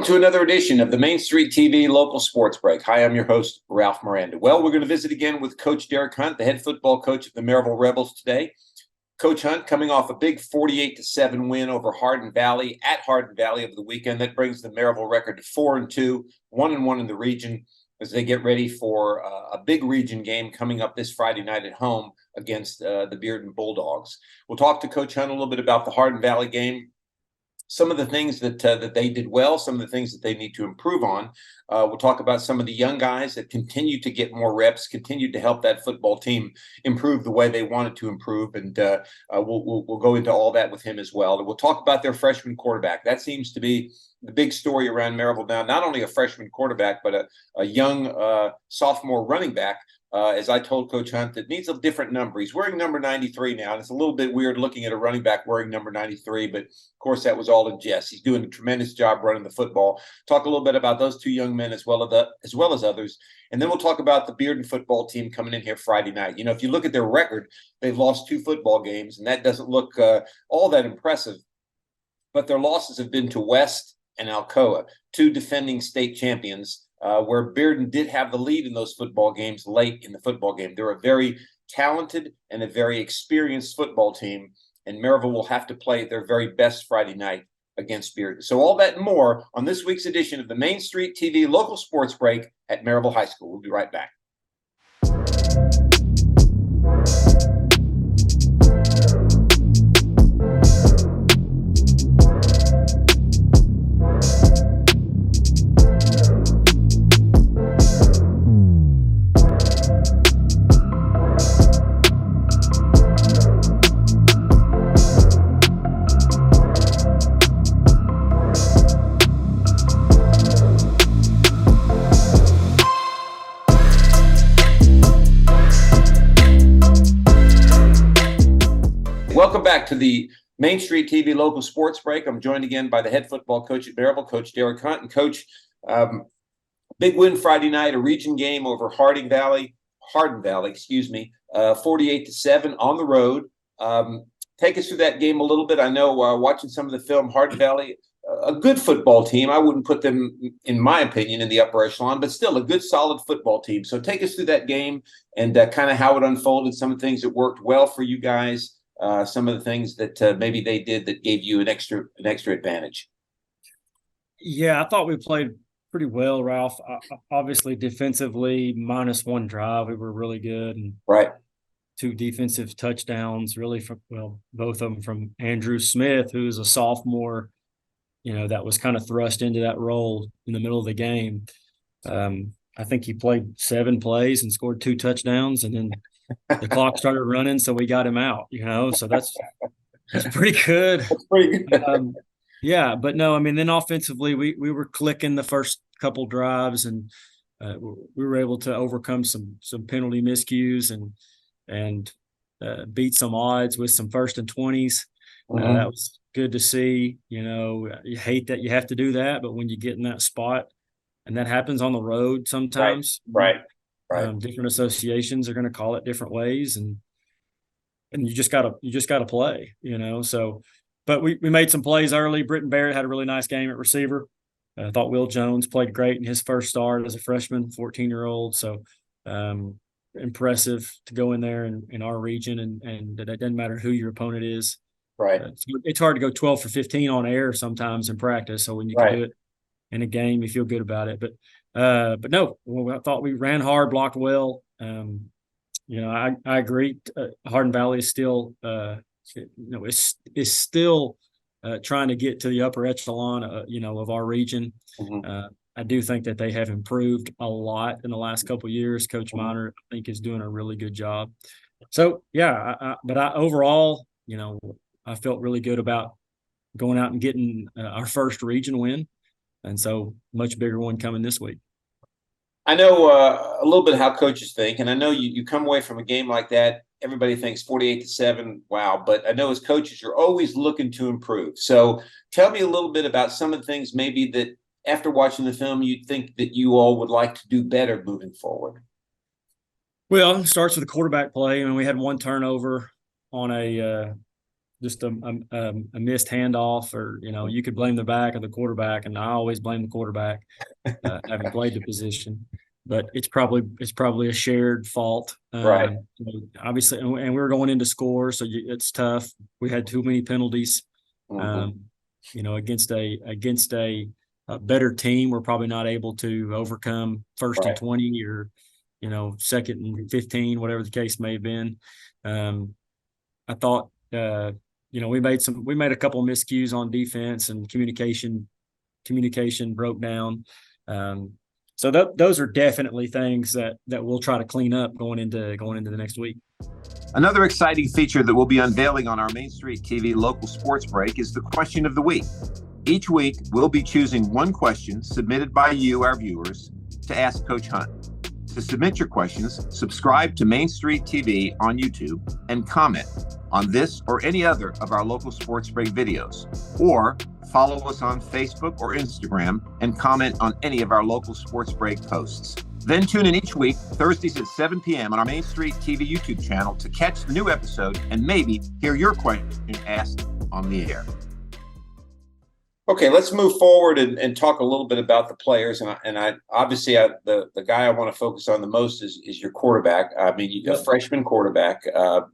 to another edition of the Main Street TV Local Sports Break. Hi, I'm your host, Ralph Miranda. Well, we're going to visit again with Coach Derek Hunt, the head football coach of the Maryville Rebels today. Coach Hunt coming off a big 48-7 win over Hardin Valley at Hardin Valley over the weekend. That brings the Maryville record to 4-2, 1-1 in the region as they get ready for a big region game coming up this Friday night at home against the Bearden Bulldogs. We'll talk to Coach Hunt a little bit about the Hardin Valley game, some of the things that they did well, some of the things that they need to improve on. We'll talk about some of the young guys that continue to get more reps, continue to help that football team improve the way they wanted to improve, and we'll go into all that with him as well. And we'll talk about their freshman quarterback. That seems to be the big story around Maryville now. Not only a freshman quarterback, but a young sophomore running back. As I told Coach Hunt, that needs a different number. He's wearing number 93 now, and it's a little bit weird looking at a running back wearing number 93, but of course that was all in jest. He's doing a tremendous job running the football. Talk a little bit about those two young men as well as others, and then we'll talk about the Bearden football team coming in here Friday night. You know, if you look at their record, they've lost 2 football games, and that doesn't look all that impressive, but their losses have been to West and Alcoa, 2 defending state champions, where Bearden did have the lead in those football games late in the football game. They're a very talented and a very experienced football team, and Maryville will have to play their very best Friday night against Bearden. So all that and more on this week's edition of the Main Street TV Local Sports Break at Maryville High School. We'll be right back. Welcome back to the Main Street TV Local Sports Break. I'm joined again by the head football coach at Maryville, Coach Derek Hunt. And Coach, big win Friday night, a region game over Hardin Valley, 48-7 on the road. Take us through that game a little bit. I know watching some of the film, Hardin Valley, a good football team. I wouldn't put them, in my opinion, in the upper echelon, but still a good, solid football team. So take us through that game and kind of how it unfolded, some of the things that worked well for you guys. Some of the things that maybe they did that gave you an extra advantage. Yeah, I thought we played pretty well, Ralph. Obviously, defensively, -1 drive, we were really good, and right, 2 defensive touchdowns, really from both of them from Andrew Smith, who's a sophomore. You know, that was kind of thrust into that role in the middle of the game. I think he played 7 plays and scored 2 touchdowns, and then the clock started running, so we got him out, you know, so that's pretty good. That's pretty good. Yeah, but no, I mean, then offensively, we were clicking the first couple drives, and we were able to overcome some penalty miscues and beat some odds with some 1st and 20s. That was good to see. You know, you hate that you have to do that, but when you get in that spot, and that happens on the road sometimes, right. Different associations are going to call it different ways, and you just gotta play, you know. So, but we made some plays early. Britton Barrett had a really nice game at receiver. I thought Will Jones played great in his first start as a freshman, 14-year-old. So, impressive to go in there in our region, and it doesn't matter who your opponent is. Right. It's hard to go 12 for 15 on air sometimes in practice. So when you can do it in a game, you feel good about it. But no, I thought we ran hard, blocked well. You know, I agree. Hardin Valley is still, is still trying to get to the upper echelon, of our region. I do think that they have improved a lot in the last couple of years. Coach Miner, I think, is doing a really good job. So yeah, but overall, you know, I felt really good about going out and getting our first region win, and so much bigger one coming this week. I know a little bit how coaches think, and I know you come away from a game like that, everybody thinks 48-7, wow. But I know as coaches, you're always looking to improve. So tell me a little bit about some of the things maybe that after watching the film, you think that you all would like to do better moving forward. Well, it starts with the quarterback play. I mean, we had 1 turnover on a just a missed handoff, or you could blame the back or the quarterback, and I always blame the quarterback, having played the position. But it's probably a shared fault. Right. Obviously, and we were going into score, so it's tough. We had too many penalties. Against a better team, we're probably not able to overcome first and 20 or second and 15, whatever the case may have been. I thought we made a couple of miscues on defense, and communication broke down. So those are definitely things that we'll try to clean up going into the next week. Another exciting feature that we'll be unveiling on our Main Street TV local sports break is the question of the week. Each week, we'll be choosing one question submitted by you, our viewers, to ask Coach Hunt. To submit your questions, subscribe to Main Street TV on YouTube and comment on this or any other of our local sports break videos, or follow us on Facebook or Instagram and comment on any of our local sports break posts. Then tune in each week, Thursdays at 7 p.m. on our Main Street TV YouTube channel to catch the new episode and maybe hear your question asked on the air. Okay, let's move forward and talk a little bit about the players. And I obviously the guy I want to focus on the most is your quarterback. I mean, you got a freshman quarterback,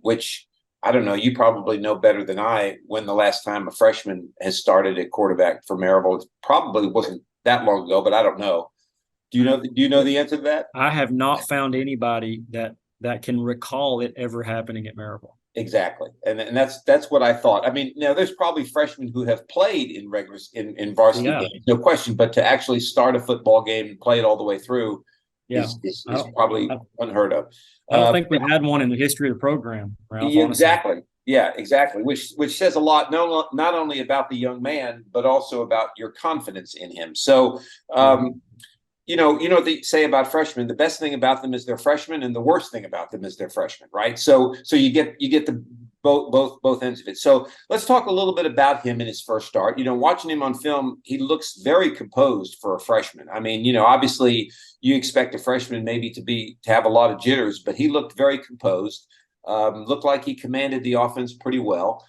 which I don't know. You probably know better than I when the last time a freshman has started at quarterback for Maryville. It probably wasn't that long ago, but I don't know. Do you know the answer to that? I have not found anybody that can recall it ever happening at Maryville. Exactly, and that's what I thought. I mean, now there's probably freshmen who have played in regulars in varsity games, no question. But to actually start a football game and play it all the way through is probably unheard of. I don't think we've had one in the history of the program, Ralph, exactly. Honestly. Yeah, exactly. Which says a lot, not only about the young man, but also about your confidence in him. So, you know what they say about freshmen. The best thing about them is they're freshmen, and the worst thing about them is they're freshmen, right? So you get the both ends of it. So let's talk a little bit about him in his first start. Watching him on film, he looks very composed for a freshman. I mean, obviously you expect a freshman maybe to have a lot of jitters, but he looked very composed. Looked like he commanded the offense pretty well.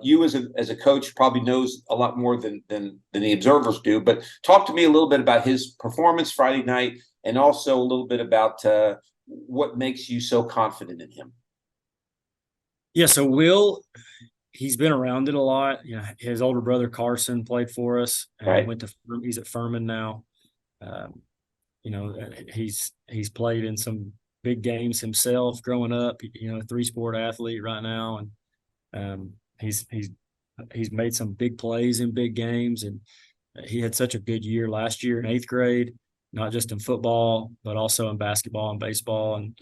You as a coach probably knows a lot more than the observers do, but talk to me a little bit about his performance Friday night, and also a little bit about what makes you so confident in him. Yeah, so Will, he's been around it a lot. His older brother Carson played for us. Right. He's at Furman now. He's played in some big games himself growing up. A 3-sport athlete right now, and he's made some big plays in big games, and he had such a good year last year in 8th grade, not just in football, but also in basketball and baseball. And,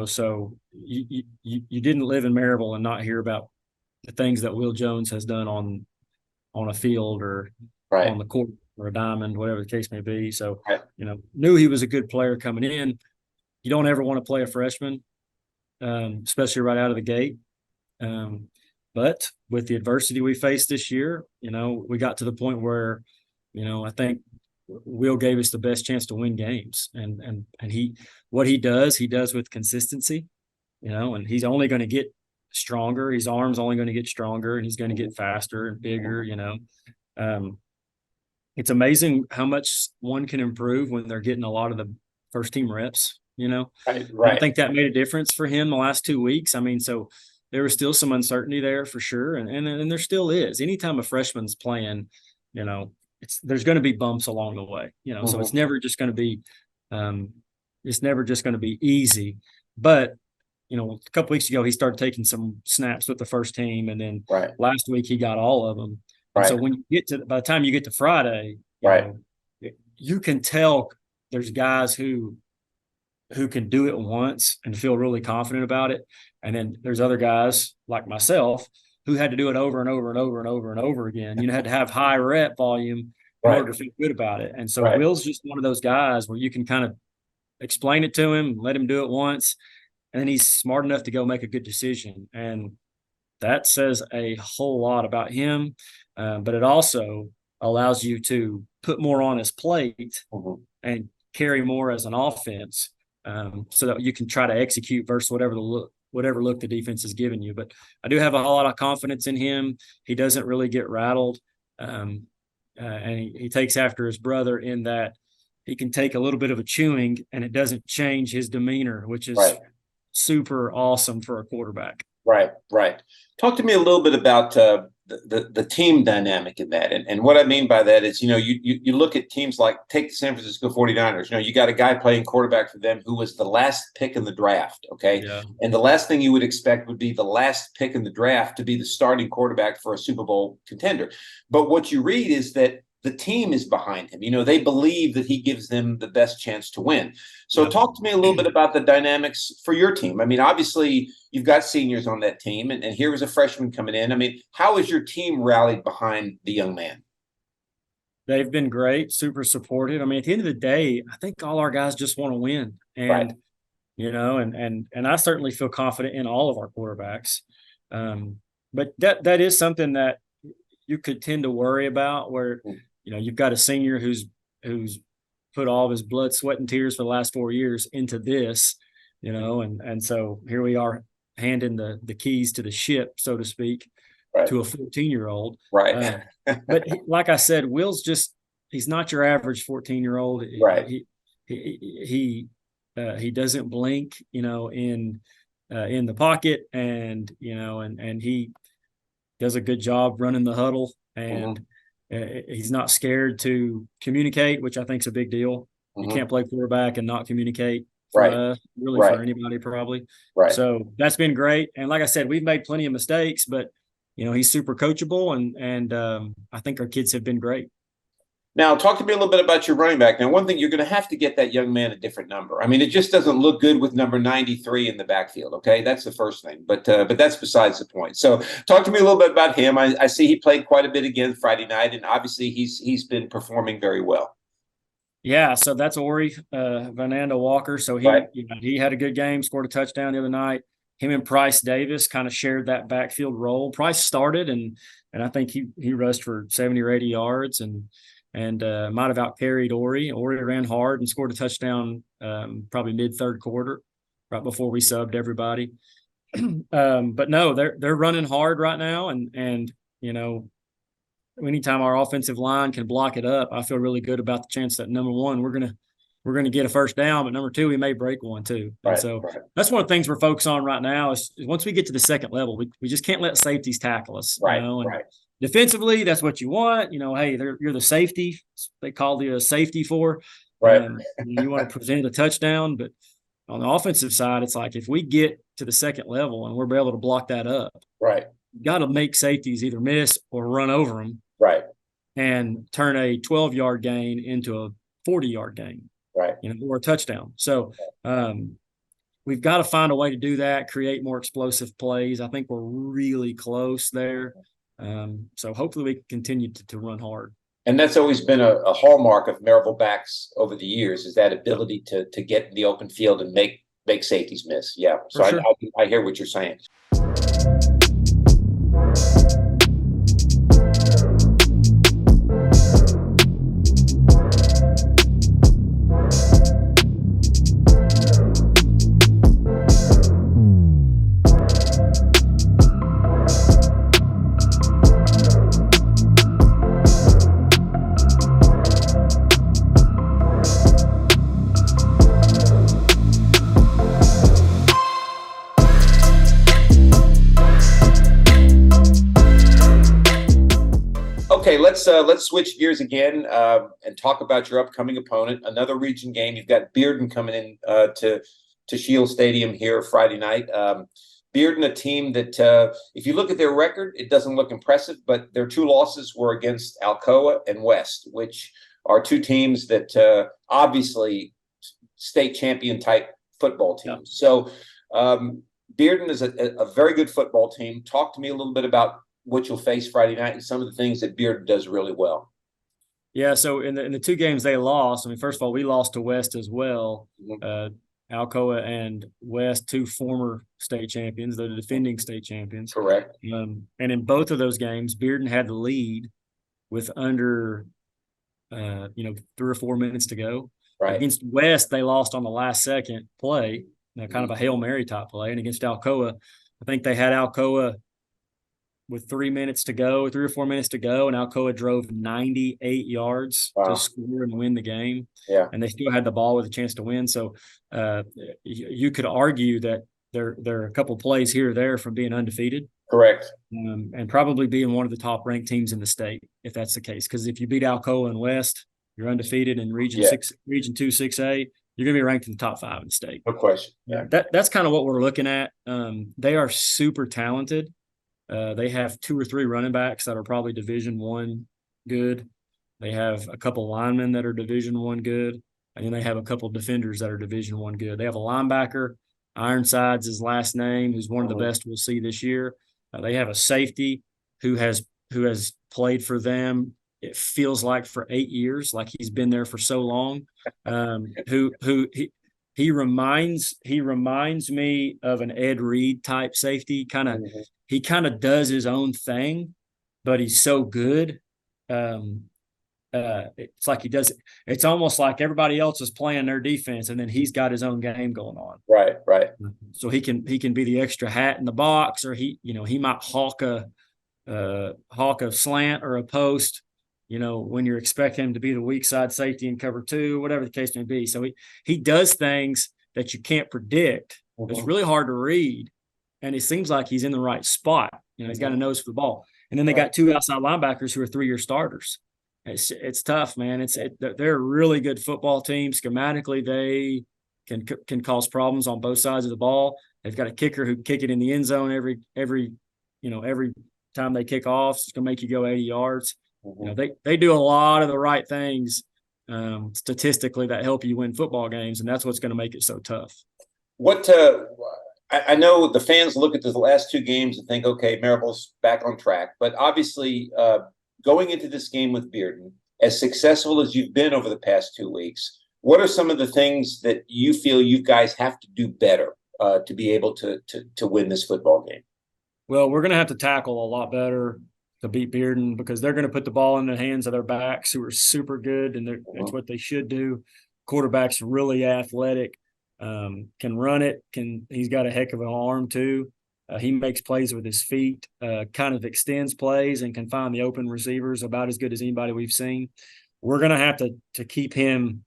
so you didn't live in Maryville and not hear about the things that Will Jones has done on a field or on the court or a diamond, whatever the case may be. So, knew he was a good player coming in. You don't ever want to play a freshman, especially right out of the gate. But with the adversity we faced this year, we got to the point where, I think Will gave us the best chance to win games. And what he does with consistency, and he's only going to get stronger. His arm's only going to get stronger, and he's going to get faster and bigger, It's amazing how much one can improve when they're getting a lot of the first team reps, Right. I think that made a difference for him the last 2 weeks. I mean, so there was still some uncertainty there for sure. And there still is. Anytime a freshman's playing, there's going to be bumps along the way, so it's never just going to be, easy. But, a couple weeks ago, he started taking some snaps with the first team. And then last week he got all of them. And so when you by the time you get to Friday, you can tell there's guys who can do it once and feel really confident about it. And then there's other guys like myself who had to do it over and over and over and over and over again. Had to have high rep volume in order to feel good about it. And so Will's just one of those guys where you can kind of explain it to him, let him do it once, and then he's smart enough to go make a good decision. And that says a whole lot about him. But it also allows you to put more on his plate and carry more as an offense, so that you can try to execute versus whatever whatever look the defense is giving you. But I do have a lot of confidence in him. He doesn't really get rattled. And he takes after his brother in that he can take a little bit of a chewing and it doesn't change his demeanor, which is super awesome for a quarterback. Right. Talk to me a little bit about the team dynamic in that. And what I mean by that is, you look at teams like, take the San Francisco 49ers. You got a guy playing quarterback for them who was the last pick in the draft. Okay. Yeah. And the last thing you would expect would be the last pick in the draft to be the starting quarterback for a Super Bowl contender. But what you read is that the team is behind him. They believe that he gives them the best chance to win. So talk to me a little bit about the dynamics for your team. I mean, obviously you've got seniors on that team, and here was a freshman coming in. I mean, how has your team rallied behind the young man? They've been great, super supportive. I mean, at the end of the day, I think all our guys just want to win. And, and I certainly feel confident in all of our quarterbacks. But that is something that you could tend to worry about, where you've got a senior who's put all of his blood, sweat, and tears for the last 4 years into this, and so here we are handing the keys to the ship, so to speak, to a 14-year-old. Right. But like I said, Will's he's not your average 14-year-old. Right. He doesn't blink, in the pocket, and and he does a good job running the huddle, and he's not scared to communicate, which I think is a big deal. You can't play quarterback and not communicate for us, really, for anybody probably. So that's been great. And like I said, we've made plenty of mistakes, but he's super coachable, and I think our kids have been great. Now, talk to me a little bit about your running back. Now, one thing, you're going to have to get that young man a different number. I mean, it just doesn't look good with number 93 in the backfield. Okay, that's the first thing. But that's besides the point. So, talk to me a little bit about him. I see he played quite a bit again Friday night, and obviously he's been performing very well. Yeah, so that's Ori Vananda Walker. So he had a good game, scored a touchdown the other night. Him and Price Davis kind of shared that backfield role. Price started, and I think he rushed for 70 or 80 yards, and might have outcarried Ori. Ori ran hard and scored a touchdown probably mid-third quarter, right before we subbed everybody. But no, they're running hard right now, and anytime our offensive line can block it up, I feel really good about the chance that, number one, we're gonna get a first down, but number two, we may break one too. And so that's one of the things we're focused on right now is once we get to the second level, we just can't let safeties tackle us. Defensively, that's what you want. Hey, you're the safety. They call you a safety for. You want to present a touchdown, but on the offensive side, it's like if we get to the second level and we're able to block that up, you got to make safeties either miss or run over them, and turn a 12-yard gain into a 40-yard gain, or a touchdown. So we've got to find a way to do that, create more explosive plays. I think we're really close there. So hopefully we can continue to run hard. And that's always been a hallmark of Maryville backs over the years, is that ability to get in the open field and make safeties miss. Yeah. So I hear what you're saying. Okay, let's switch gears again and talk about your upcoming opponent. Another region game. You've got Bearden coming in to Shield Stadium here Friday night. Bearden, a team that, if you look at their record, it doesn't look impressive, but their two losses were against Alcoa and West, which are two teams that obviously state champion type football teams. So Bearden is a very good football team. Talk to me a little bit about what you'll face Friday night and some of the things that Bearden does really well. Yeah, so in the two games they lost, I mean, first of all, we lost to West as well. Alcoa and West, two former state champions, they're the defending state champions. Correct. And in both of those games, Bearden had the lead with under 3 or 4 minutes to go. Against West, they lost on the last second play, kind of a Hail Mary type play. And against Alcoa, I think they had Alcoa with 3 minutes to go, 3 or 4 minutes to go, and Alcoa drove 98 yards to score and win the game. Yeah. And they still had the ball with a chance to win. So you could argue that they're a couple plays here or there from being undefeated. Correct. And probably being one of the top ranked teams in the state, if that's the case. Because if you beat Alcoa and West, you're undefeated in Region 2, 6A, you're going to be ranked in the top 5 in the state. No question. Yeah. That's kind of what we're looking at. They are super talented. They have 2 or 3 running backs that are probably Division I good. They have a couple linemen that are Division I good, and then they have a couple defenders that are Division I good. They have a linebacker, Ironside's his last name, who's one of the best we'll see this year. They have a safety who has played for them. It feels like for 8 years, like he's been there for so long. He reminds me of an Ed Reed type safety. He kind of does his own thing, but he's so good. It's like he does. It's almost like everybody else is playing their defense, and then he's got his own game going on. Right. So he can be the extra hat in the box, or he might hawk a slant or a post. When you're expecting him to be the weak side safety in cover 2, whatever the case may be. So he does things that you can't predict. It's really hard to read, and it seems like he's in the right spot. He's got a nose for the ball. And then they got 2 outside linebackers who are 3-year starters. It's tough, man. They're a really good football team. Schematically, they can cause problems on both sides of the ball. They've got a kicker who kick it in the end zone every time they kick off. It's going to make you go 80 yards. They do a lot of the right things statistically that help you win football games, and that's what's going to make it so tough. I know the fans look at the last 2 games and think, okay, Maryville's back on track, but obviously going into this game with Bearden, as successful as you've been over the past 2 weeks, what are some of the things that you feel you guys have to do better to be able to win this football game? Well, we're going to have to tackle a lot better to beat Bearden, because they're going to put the ball in the hands of their backs, who are super good, and that's what they should do. Quarterback's really athletic, can run it. He's got a heck of an arm too. He makes plays with his feet, kind of extends plays, and can find the open receivers about as good as anybody we've seen. We're going to have to keep him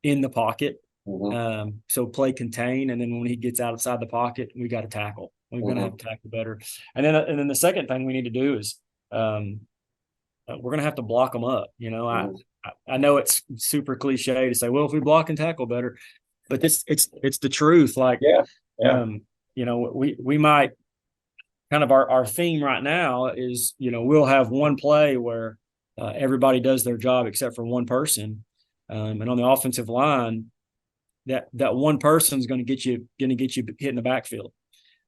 in the pocket, so play contain, and then when he gets outside the pocket, we got to tackle. We're going to have to tackle better. And then the second thing we need to do is we're going to have to block them up. I know it's super cliche to say, well, if we block and tackle better, but it's the truth. Like, we might kind of our theme right now is, we'll have one play where everybody does their job except for one person. And on the offensive line, that one person is going to get you hit in the backfield.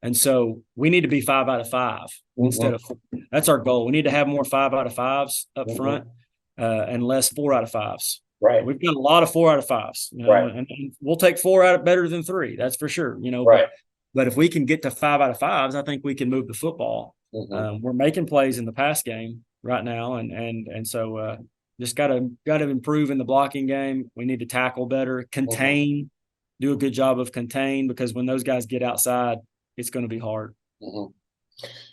And so we need to be 5 out of 5 instead of 4. That's our goal. We need to have more 5 out of 5s up front and less 4 out of 5s. Right. We've got a lot of 4 out of 5s, and we'll take 4 out of better than 3. That's for sure. But if we can get to 5 out of 5s, I think we can move the football. We're making plays in the pass game right now, and so just got to improve in the blocking game. We need to tackle better, contain, do a good job of contain, because when those guys get outside, it's going to be hard.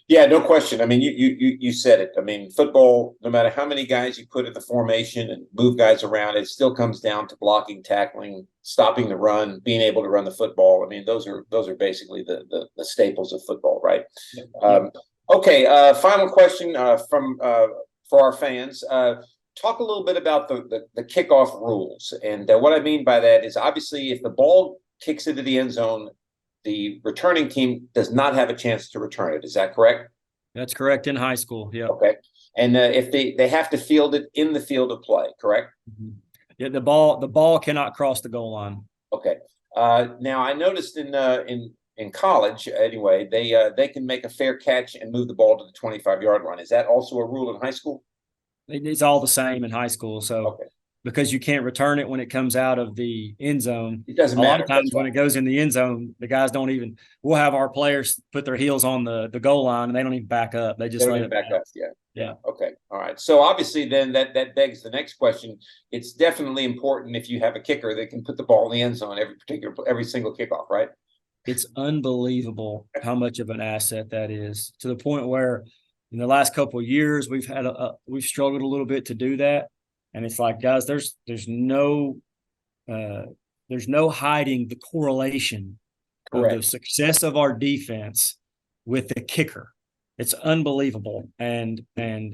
Yeah, no question. I mean, you said it. I mean, football, no matter how many guys you put in the formation and move guys around, it still comes down to blocking, tackling, stopping the run, being able to run the football. I mean, those are basically the staples of football, right? Okay. Final question for our fans. Talk a little bit about the kickoff rules, and what I mean by that is, obviously, if the ball kicks into the end zone, the returning team does not have a chance to return it. Is that correct? That's correct in high school. Yeah. Okay. And if they have to field it in the field of play, correct? Yeah. The ball cannot cross the goal line. Okay. Now I noticed in college, anyway, they can make a fair catch and move the ball to the 25-yard line. Is that also a rule in high school? It's all the same in high school. So because you can't return it when it comes out of the end zone. It doesn't matter. A lot of times when it goes in the end zone, the guys don't even – we'll have our players put their heels on the goal line, and they don't even back up. They just let it back up. Yeah. Okay. All right. So obviously then that begs the next question. It's definitely important if you have a kicker that can put the ball in the end zone every single kickoff, right? It's unbelievable how much of an asset that is, to the point where in the last couple of years we've struggled a little bit to do that. And it's like, guys, there's no hiding the correlation of the success of our defense with the kicker. It's unbelievable, and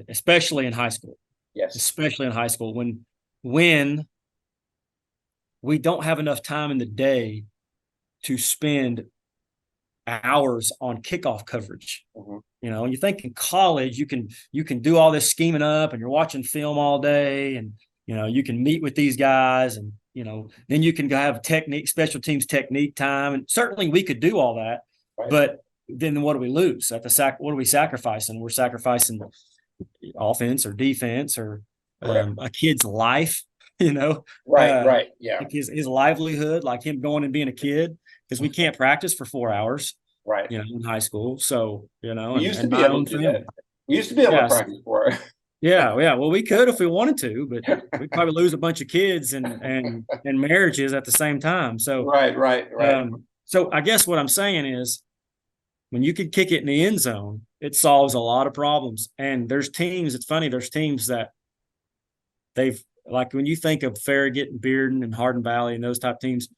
especially in high school. Yes, especially in high school when we don't have enough time in the day to spend hours on kickoff coverage. Mm-hmm. You know, you think in college you can do all this scheming up, and you're watching film all day, and you can meet with these guys, and then you can have special teams technique time, and certainly we could do all that, right. But then what do we lose at the what are we sacrificing? We're sacrificing offense or defense or a kid's life, right, yeah, like his livelihood, like him going and being a kid, because we can't practice for 4 hours, right, in high school. So we used to be able to do that. We used to be able to practice for it. Yeah. Well, we could if we wanted to, but we'd probably lose a bunch of kids and marriages at the same time. So right. So I guess what I'm saying is, when you can kick it in the end zone, it solves a lot of problems. And there's teams. It's funny. There's teams that like when you think of Farragut and Bearden and Hardin Valley and those type teams,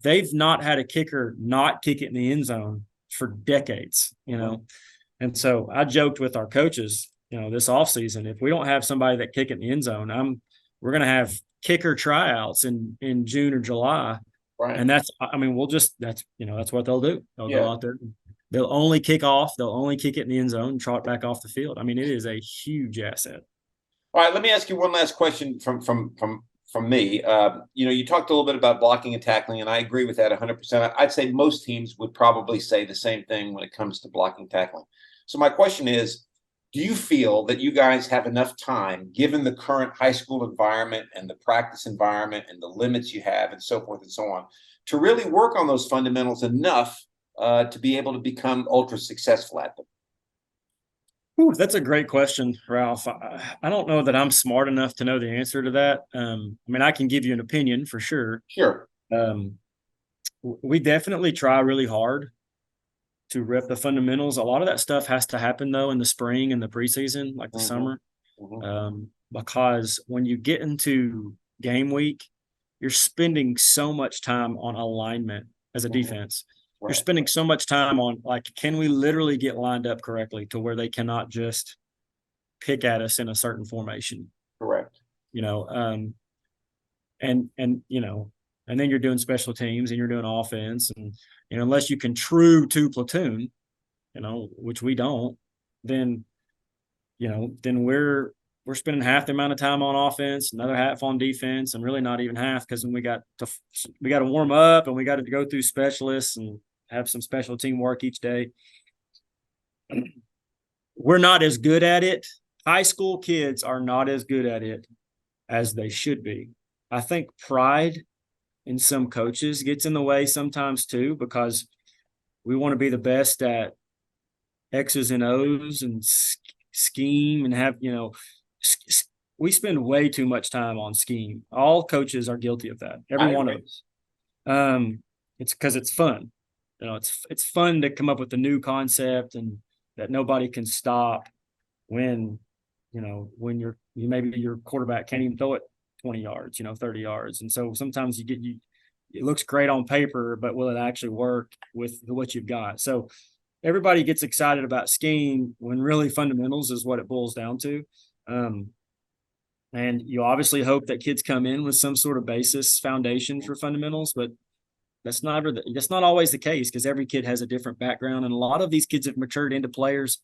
they've not had a kicker not kick it in the end zone for decades, And so I joked with our coaches, this offseason, if we don't have somebody that kick it in the end zone, we're going to have kicker tryouts in June or July. Right. And that's what they'll do. They'll go out there. They'll only kick it in the end zone and trot back off the field. I mean, it is a huge asset. All right, let me ask you one last question from me. You talked a little bit about blocking and tackling, and I agree with that 100%. I'd say most teams would probably say the same thing when it comes to blocking and tackling. So my question is, do you feel that you guys have enough time, given the current high school environment and the practice environment and the limits you have and so forth and so on, to really work on those fundamentals enough to be able to become ultra successful at them? Ooh, that's a great question, Ralph. I don't know that I'm smart enough to know the answer to that. I can give you an opinion for sure. Sure. We definitely try really hard to rep the fundamentals. A lot of that stuff has to happen, though, in the spring and the preseason, like the summer, because when you get into game week, you're spending so much time on alignment as a defense. You're spending so much time on, like, can we literally get lined up correctly to where they cannot just pick at us in a certain formation? Correct. And then you're doing special teams and you're doing offense, and unless you can true two platoon, which we don't, then we're spending half the amount of time on offense, another half on defense, and really not even half, because then we got to warm up and we got to go through specialists and have some special team work each day. We're not as good at it. High school kids are not as good at it as they should be. I think pride in some coaches gets in the way sometimes too, because we want to be the best at X's and O's and scheme and have, we spend way too much time on scheme. All coaches are guilty of that. Every one of us. It's because it's fun. It's fun to come up with a new concept and that nobody can stop when maybe your quarterback can't even throw it 20 yards, 30 yards. And so sometimes it looks great on paper, but will it actually work with what you've got? So everybody gets excited about scheme when really fundamentals is what it boils down to. And you obviously hope that kids come in with some sort of basis foundation for fundamentals, but that's not always the case, because every kid has a different background, and a lot of these kids have matured into players.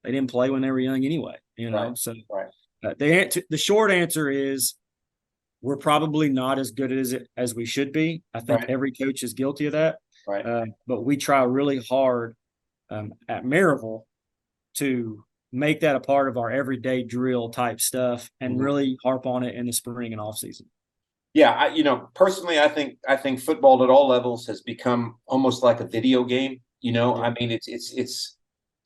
They didn't play when they were young anyway, Right. So the short answer is we're probably not as good as we should be. I think every coach is guilty of that. Right. But we try really hard at Maryville to make that a part of our everyday drill type stuff and really harp on it in the spring and off season. Yeah, personally, I think football at all levels has become almost like a video game. It's,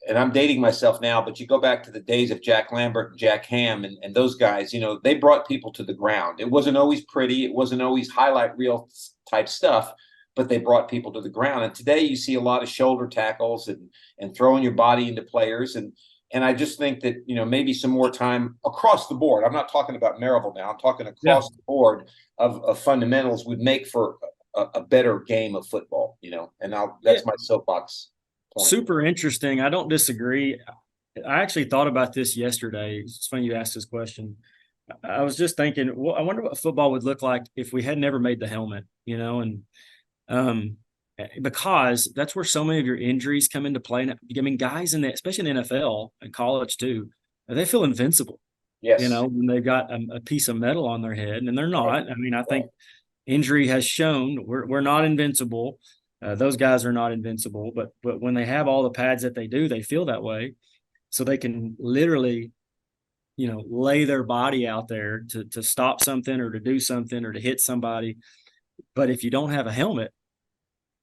and I'm dating myself now, but you go back to the days of Jack Lambert and Jack Ham and those guys. They brought people to the ground. It wasn't always pretty. It wasn't always highlight reel type stuff, but they brought people to the ground. And today you see a lot of shoulder tackles and throwing your body into players. And I just think that, maybe some more time across the board. I'm not talking about Maryville now. I'm talking across the board of fundamentals would make for a better game of football, and that's my soapbox point. Super interesting. I don't disagree. I actually thought about this yesterday. It's funny you asked this question. I was just thinking, well, I wonder what football would look like if we had never made the helmet, and because that's where so many of your injuries come into play. I mean, guys especially in the NFL and college too, they feel invincible. Yes. When they've got a piece of metal on their head, and they're not. I mean, I think injury has shown we're not invincible. Those guys are not invincible, but when they have all the pads that they do, they feel that way. So they can literally, lay their body out there to stop something or to do something or to hit somebody. But if you don't have a helmet,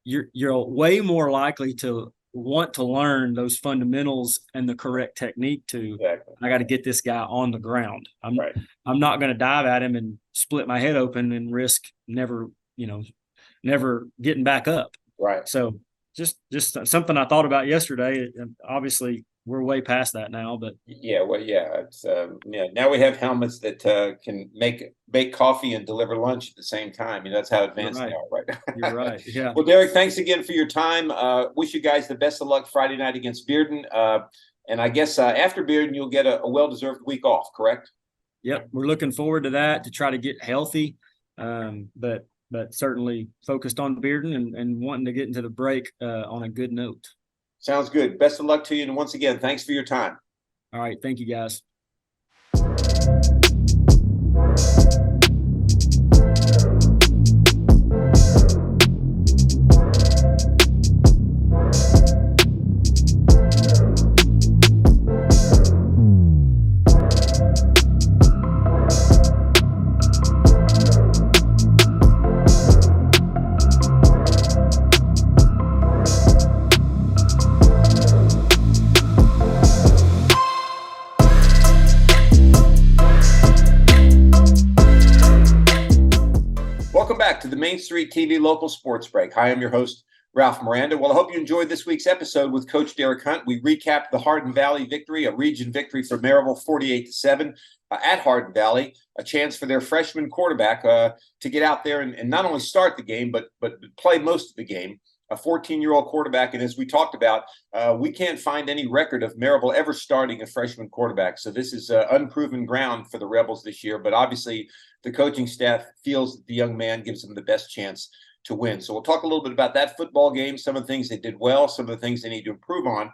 you're way more likely to want to learn those fundamentals and the correct technique I got to get this guy on the ground. I'm not going to dive at him and split my head open and risk never getting back up. Right. So just something I thought about yesterday. And obviously we're way past that now, but it's now we have helmets that can bake coffee and deliver lunch at the same time. That's how advanced they are right now. You're right. Yeah. Well, Derek, thanks again for your time. Wish you guys the best of luck Friday night against Bearden. And I guess after Bearden, you'll get a well-deserved week off, correct? Yep. We're looking forward to that, to try to get healthy. But certainly focused on Bearden and wanting to get into the break on a good note. Sounds good. Best of luck to you. And once again, thanks for your time. All right. Thank you, guys. Welcome back to the Main Street TV Local Sports Break. Hi, I'm your host, Ralph Miranda. Well, I hope you enjoyed this week's episode with Coach Derek Hunt. We recapped the Hardin Valley victory, a region victory for Maryville, 48-7 at Hardin Valley, a chance for their freshman quarterback to get out there and not only start the game, but play most of the game. A 14-year-old quarterback. And as we talked about, we can't find any record of Maryville ever starting a freshman quarterback. So this is unproven ground for the Rebels this year. But obviously, the coaching staff feels that the young man gives them the best chance to win. So we'll talk a little bit about that football game, some of the things they did well, some of the things they need to improve on.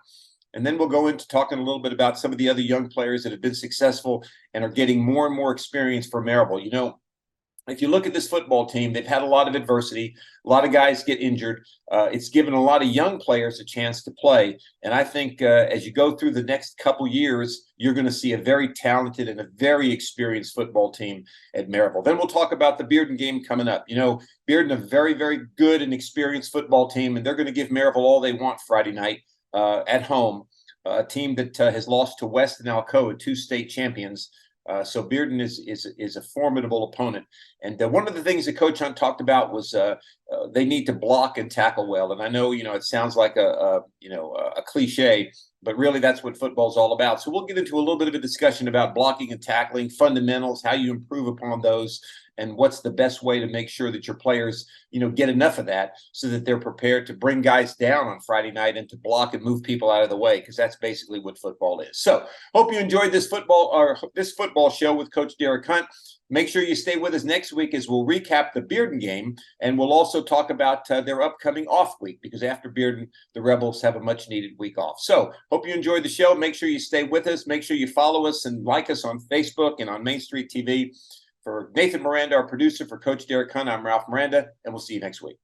And then we'll go into talking a little bit about some of the other young players that have been successful and are getting more and more experience for Maryville. If you look at this football team, they've had a lot of adversity. A lot of guys get injured. It's given a lot of young players a chance to play. And I think as you go through the next couple years, you're going to see a very talented and a very experienced football team at Maryville. Then we'll talk about the Bearden game coming up. Bearden, a very, very good and experienced football team, and they're going to give Maryville all they want Friday night at home. A team that has lost to West and Alcoa, two state champions. So Bearden is a formidable opponent. And one of the things that Coach Hunt talked about was they need to block and tackle well. And I know, it sounds like a cliche, but really that's what football is all about. So we'll get into a little bit of a discussion about blocking and tackling, fundamentals, how you improve upon those, and what's the best way to make sure that your players, get enough of that so that they're prepared to bring guys down on Friday night and to block and move people out of the way, because that's basically what football is. So hope you enjoyed this football show with Coach Derek Hunt. Make sure you stay with us next week as we'll recap the Bearden game, and we'll also talk about their upcoming off week, because after Bearden, the Rebels have a much-needed week off. So hope you enjoyed the show. Make sure you stay with us. Make sure you follow us and like us on Facebook and on Main Street TV. For Nathan Miranda, our producer, for Coach Derek Hunt, I'm Ralph Miranda, and we'll see you next week.